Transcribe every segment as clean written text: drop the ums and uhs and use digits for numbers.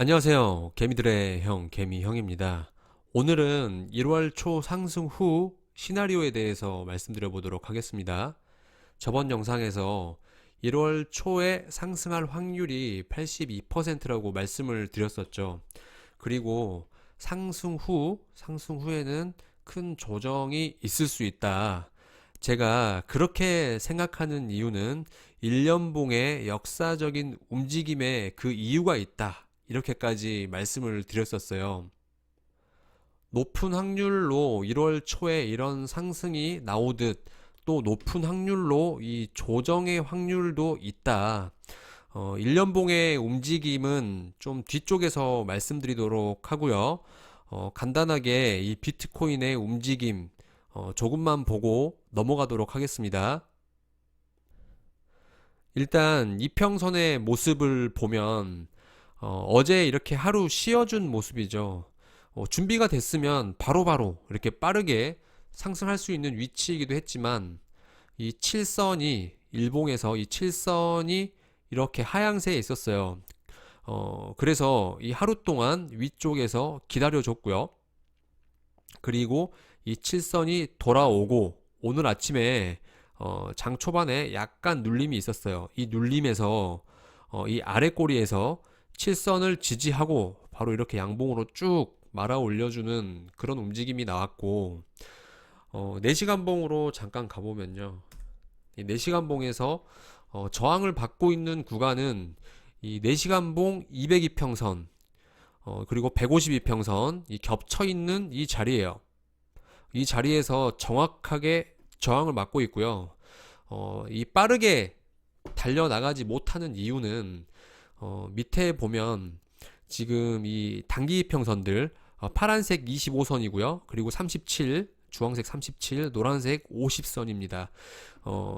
안녕하세요. 개미들의 형, 개미형입니다. 오늘은 1월 초 상승 후 시나리오에 대해서 말씀드려 보도록 하겠습니다. 저번 영상에서 1월 초에 상승할 확률이 82%라고 말씀을 드렸었죠. 그리고 상승 후에는 큰 조정이 있을 수 있다. 제가 그렇게 생각하는 이유는 1년봉의 역사적인 움직임에 그 이유가 있다. 이렇게까지 말씀을 드렸었어요. 높은 확률로 1월 초에 이런 상승이 나오듯 또 높은 확률로 이 조정의 확률도 있다. 1년봉의 움직임은 좀 뒤쪽에서 말씀드리도록 하고요. 간단하게 이 비트코인의 움직임 조금만 보고 넘어가도록 하겠습니다. 일단 이평선의 모습을 보면 어제 이렇게 하루 쉬어준 모습이죠. 준비가 됐으면 바로바로 이렇게 빠르게 상승할 수 있는 위치이기도 했지만 이 7선이 일봉에서 이 7선이 이렇게 하향세에 있었어요. 그래서 이 하루 동안 위쪽에서 기다려줬고요. 그리고 이 7선이 돌아오고 오늘 아침에 장 초반에 약간 눌림이 있었어요. 이 눌림에서 이 아래 꼬리에서 7선을 지지하고 바로 이렇게 양봉으로 쭉 말아 올려주는 그런 움직임이 나왔고 4시간 봉으로 잠깐 가보면요. 이 4시간 봉에서 저항을 받고 있는 구간은 이 4시간 봉 202평선 그리고 152평선 이 겹쳐 있는 이 자리예요. 이 자리에서 정확하게 저항을 맞고 있고요. 이 빠르게 달려나가지 못하는 이유는 밑에 보면 지금 이 단기 이평선들 파란색 25선이고요. 그리고 37, 주황색 37, 노란색 50선입니다.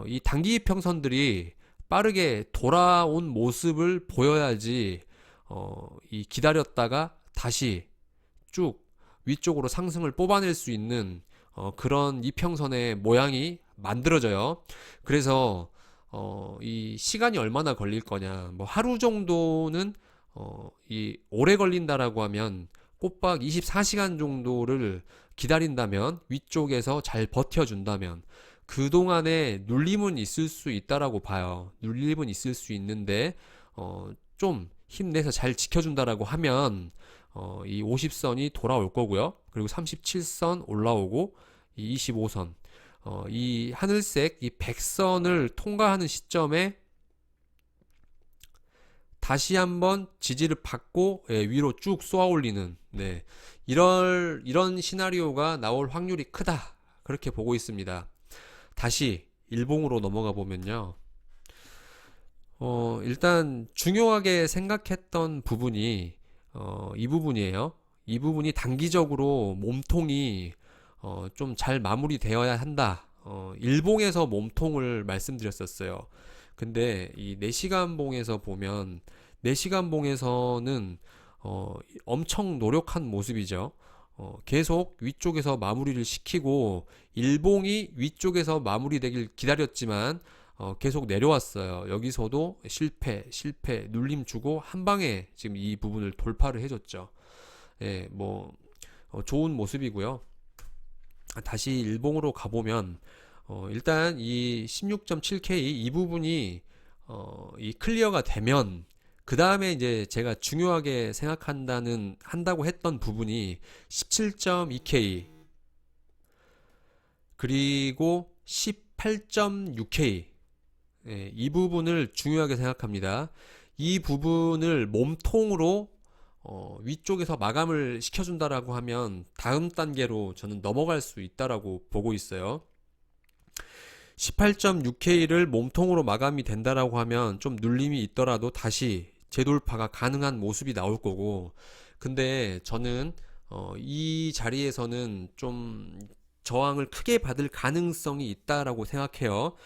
이 단기 이평선들이 빠르게 돌아온 모습을 보여야지 이 기다렸다가 다시 쭉 위쪽으로 상승을 뽑아낼 수 있는 그런 이평선의 모양이 만들어져요. 그래서 이 시간이 얼마나 걸릴 거냐, 뭐 하루 정도는 이 오래 걸린다라고 하면 꼬박 24시간 정도를 기다린다면 위쪽에서 잘 버텨준다면 그동안에 눌림은 있을 수 있다라고 봐요. 눌림은 있을 수 있는데 좀 힘내서 잘 지켜준다라고 하면 이 50선이 돌아올 거고요. 그리고 37선 올라오고 이 25선 이 하늘색 이 100선을 통과하는 시점에 다시 한번 지지를 받고 위로 쭉 쏘아 올리는 이런 시나리오가 나올 확률이 크다. 그렇게 보고 있습니다. 다시 일봉으로 넘어가 보면요. 일단 중요하게 생각했던 부분이 이 부분이에요. 이 부분이 단기적으로 몸통이 좀 잘 마무리되어야 한다. 일봉에서 몸통을 말씀드렸었어요. 근데 이 4시간 봉에서 보면 4시간 봉에서는 엄청 노력한 모습이죠. 계속 위쪽에서 마무리를 시키고 일봉이 위쪽에서 마무리되길 기다렸지만 계속 내려왔어요. 여기서도 실패, 눌림 주고 한 방에 지금 이 부분을 돌파를 해줬죠. 예, 뭐 좋은 모습이고요. 다시 일봉으로 가보면 일단 이 16.7K 이 부분이 이 클리어가 되면 그 다음에 이제 제가 중요하게 한다고 했던 부분이 17.2K 그리고 18.6K 이 부분을 중요하게 생각합니다. 이 부분을 몸통으로 위쪽에서 마감을 시켜준다라고 하면 다음 단계로 저는 넘어갈 수 있다라고 보고 있어요. 18.6K를 몸통으로 마감이 된다라고 하면 좀 눌림이 있더라도 다시 재돌파가 가능한 모습이 나올 거고, 근데 저는 이 자리에서는 좀 저항을 크게 받을 가능성이 있다라고 생각해요.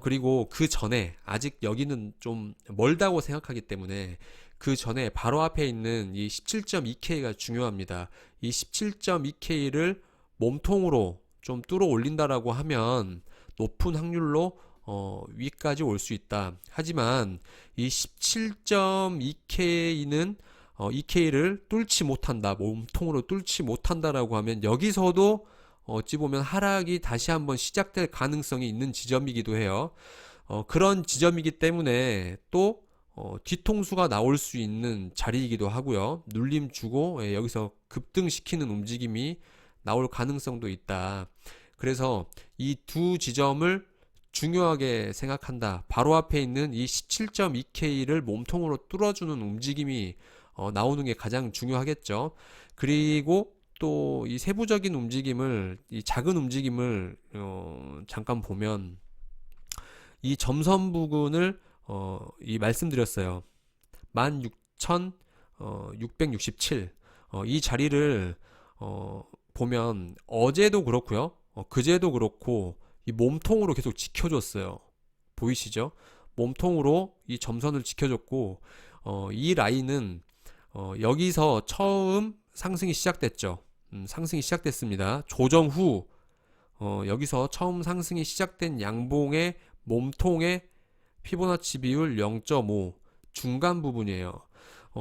그리고 그 전에 아직 여기는 좀 멀다고 생각하기 때문에 그 전에 바로 앞에 있는 이 17.2K가 중요합니다. 이 17.2K를 몸통으로 좀 뚫어 올린다라고 하면 높은 확률로 위까지 올 수 있다. 하지만 이 17.2K는 EK를 뚫지 못한다, 몸통으로 뚫지 못한다라고 하면 여기서도 어찌 보면 하락이 다시 한번 시작될 가능성이 있는 지점이기도 해요. 그런 지점이기 때문에 또 뒤통수가 나올 수 있는 자리이기도 하고요. 눌림 주고 여기서 급등시키는 움직임이 나올 가능성도 있다. 그래서 이 두 지점을 중요하게 생각한다. 바로 앞에 있는 이 17.2K를 몸통으로 뚫어주는 움직임이 나오는 게 가장 중요하겠죠. 그리고 또 이 세부적인 움직임을, 이 작은 움직임을 잠깐 보면 이 점선 부근을 이 말씀드렸어요. 16,667 이 자리를 보면 어제도 그렇고요. 그제도 그렇고 이 몸통으로 계속 지켜줬어요. 보이시죠? 몸통으로 이 점선을 지켜줬고 이 라인은 여기서 처음 상승이 시작됐죠. 상승이 시작됐습니다. 조정 후 여기서 처음 상승이 시작된 양봉의 몸통의 피보나치 비율 0.5 중간 부분이에요.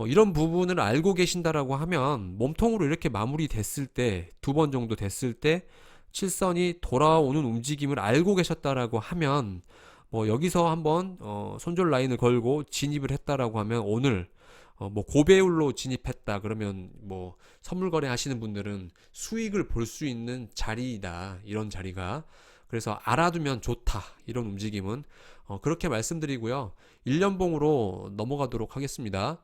이런 부분을 알고 계신다라고 하면 몸통으로 이렇게 마무리 됐을 때, 두 번 정도 됐을 때 실선이 돌아오는 움직임을 알고 계셨다라고 하면 뭐 여기서 한번 손절 라인을 걸고 진입을 했다라고 하면 오늘 뭐 고배율로 진입했다 그러면 뭐 선물 거래 하시는 분들은 수익을 볼 수 있는 자리이다, 이런 자리가. 그래서 알아두면 좋다, 이런 움직임은. 그렇게 말씀드리고요. 1년봉으로 넘어가도록 하겠습니다.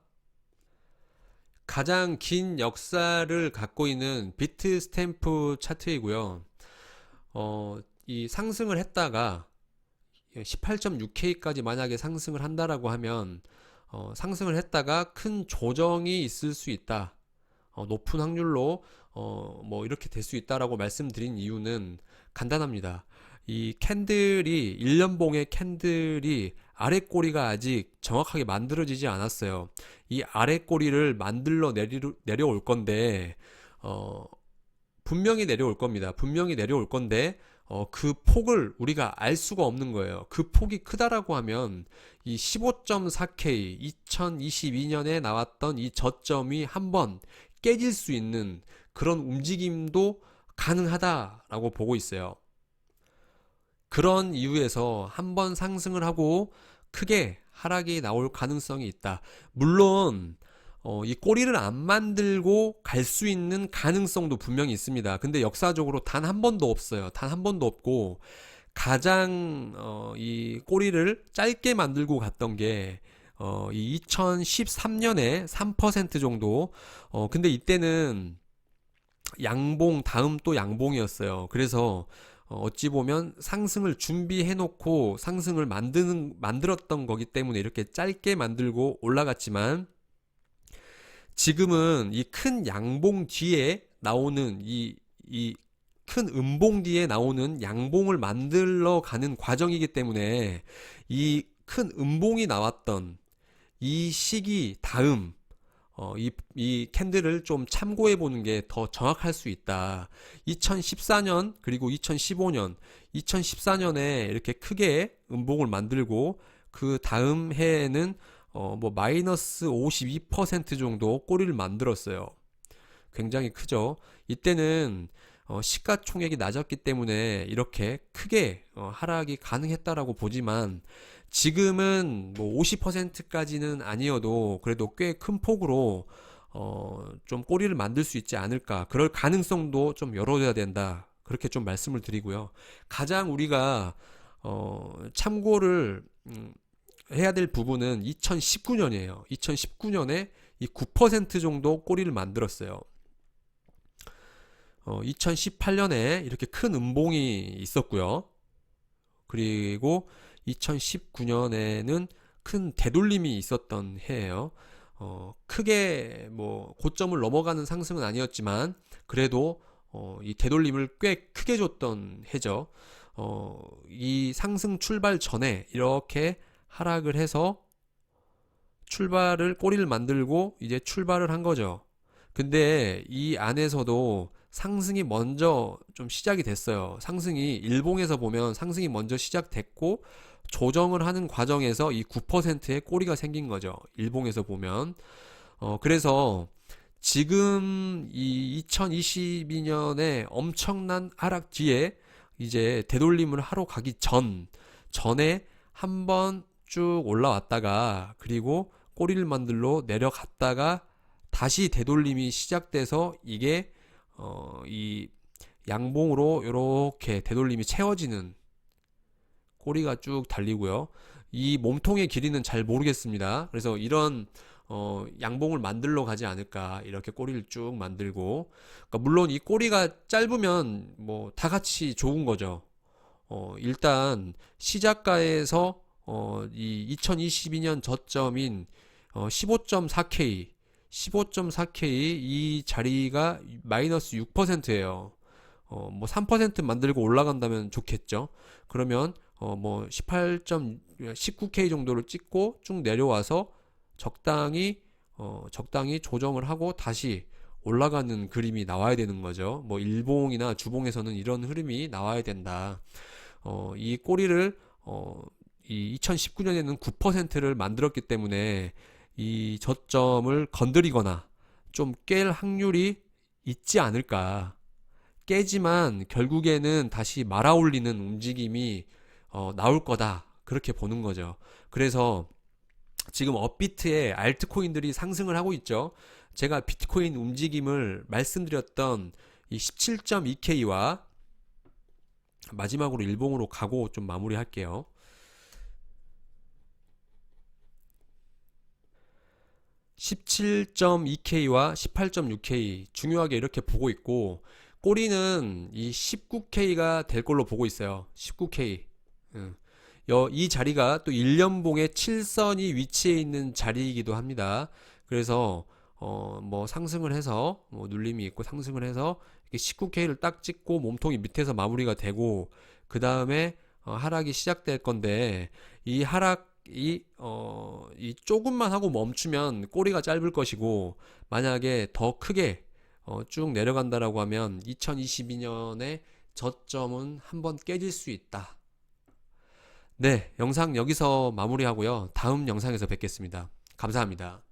가장 긴 역사를 갖고 있는 비트 스탬프 차트이고요. 이 상승을 했다가 18.6K까지 만약에 상승을 한다라고 하면 상승을 했다가 큰 조정이 있을 수 있다. 높은 확률로 뭐 이렇게 될 수 있다라고 말씀드린 이유는 간단합니다. 이 캔들이, 1년봉의 캔들이 아래 꼬리가 아직 정확하게 만들어지지 않았어요. 이 아래 꼬리를 만들러 내려올 건데 분명히 내려올 겁니다. 분명히 내려올 건데 그 폭을 우리가 알 수가 없는 거예요. 그 폭이 크다라고 하면 이 15.4K 2022년에 나왔던 이 저점이 한번 깨질 수 있는 그런 움직임도 가능하다라고 보고 있어요. 그런 이유에서 한번 상승을 하고 크게 하락이 나올 가능성이 있다. 물론 이 꼬리를 안 만들고 갈 수 있는 가능성도 분명히 있습니다. 근데 역사적으로 단 한 번도 없어요. 단 한 번도 없고 가장 이 꼬리를 짧게 만들고 갔던 게 이 2013년에 3% 정도. 근데 이때는 양봉 다음 또 양봉이었어요. 그래서 어찌 보면 상승을 준비해 놓고 상승을 만들었던 거기 때문에 이렇게 짧게 만들고 올라갔지만, 지금은 이 큰 양봉 뒤에 나오는 이 큰 음봉 뒤에 나오는 양봉을 만들러 가는 과정이기 때문에 이 큰 음봉이 나왔던 이 시기 다음 이 캔들을 좀 참고해 보는 게 더 정확할 수 있다. 2014년 그리고 2015년, 2014년에 이렇게 크게 음봉을 만들고 그 다음 해에는 뭐 마이너스 52% 정도 꼬리를 만들었어요. 굉장히 크죠. 이때는 시가총액이 낮았기 때문에 이렇게 크게 하락이 가능했다라고 보지만, 지금은 뭐 50%까지는 아니어도 그래도 꽤 큰 폭으로 좀 꼬리를 만들 수 있지 않을까, 그럴 가능성도 좀 열어둬야 된다, 그렇게 좀 말씀을 드리고요. 가장 우리가 참고를 해야 될 부분은 2019년이에요. 2019년에 이 9% 정도 꼬리를 만들었어요. 2018년에 이렇게 큰 음봉이 있었고요. 그리고 2019년에는 큰 되돌림이 있었던 해예요. 크게 뭐 고점을 넘어가는 상승은 아니었지만 그래도 이 되돌림을 꽤 크게 줬던 해죠. 이 상승 출발 전에 이렇게 하락을 해서 꼬리를 만들고 이제 출발을 한 거죠. 근데 이 안에서도 상승이 먼저 좀 시작이 됐어요. 상승이 일봉에서 보면 상승이 먼저 시작됐고 조정을 하는 과정에서 이 9%의 꼬리가 생긴 거죠. 일봉에서 보면 그래서 지금 이 2022년에 엄청난 하락 뒤에 이제 되돌림을 하러 가기 전에 한번 쭉 올라왔다가 그리고 꼬리를 만들러 내려갔다가 다시 되돌림이 시작돼서 이게 이 양봉으로 이렇게 되돌림이 채워지는 꼬리가 쭉 달리고요. 이 몸통의 길이는 잘 모르겠습니다. 그래서 이런 양봉을 만들러 가지 않을까 이렇게 꼬리를 쭉 만들고 그러니까 물론 이 꼬리가 짧으면 뭐 다 같이 좋은 거죠. 일단 시작가에서 이 2022년 저점인 15.4K 15.4K 이 자리가 마이너스 6%예요. 뭐 3% 만들고 올라간다면 좋겠죠. 그러면 뭐 19K 정도를 찍고 쭉 내려와서 적당히 조정을 하고 다시 올라가는 그림이 나와야 되는 거죠. 뭐 일봉이나 주봉에서는 이런 흐름이 나와야 된다. 이 꼬리를 이 2019년에는 9%를 만들었기 때문에 이 저점을 건드리거나 좀 깰 확률이 있지 않을까. 깨지만 결국에는 다시 말아올리는 움직임이 나올 거다. 그렇게 보는 거죠. 그래서 지금 업비트의 알트코인들이 상승을 하고 있죠. 제가 비트코인 움직임을 말씀드렸던 이 17.2K와 마지막으로 일봉으로 가고 좀 마무리 할게요. 17.2K와 18.6K 중요하게 이렇게 보고 있고 꼬리는 이 19K가 될 걸로 보고 있어요. 19K. 이 자리가 또 1년봉의 7선이 위치해 있는 자리이기도 합니다. 그래서 뭐 상승을 해서 뭐 눌림이 있고 상승을 해서 19K를 딱 찍고 몸통이 밑에서 마무리가 되고 그 다음에 하락이 시작될 건데 이 하락이 이 조금만 하고 멈추면 꼬리가 짧을 것이고 만약에 더 크게 쭉 내려간다라고 하면 2022년에 저점은 한번 깨질 수 있다. 네, 영상 여기서 마무리하고요. 다음 영상에서 뵙겠습니다. 감사합니다.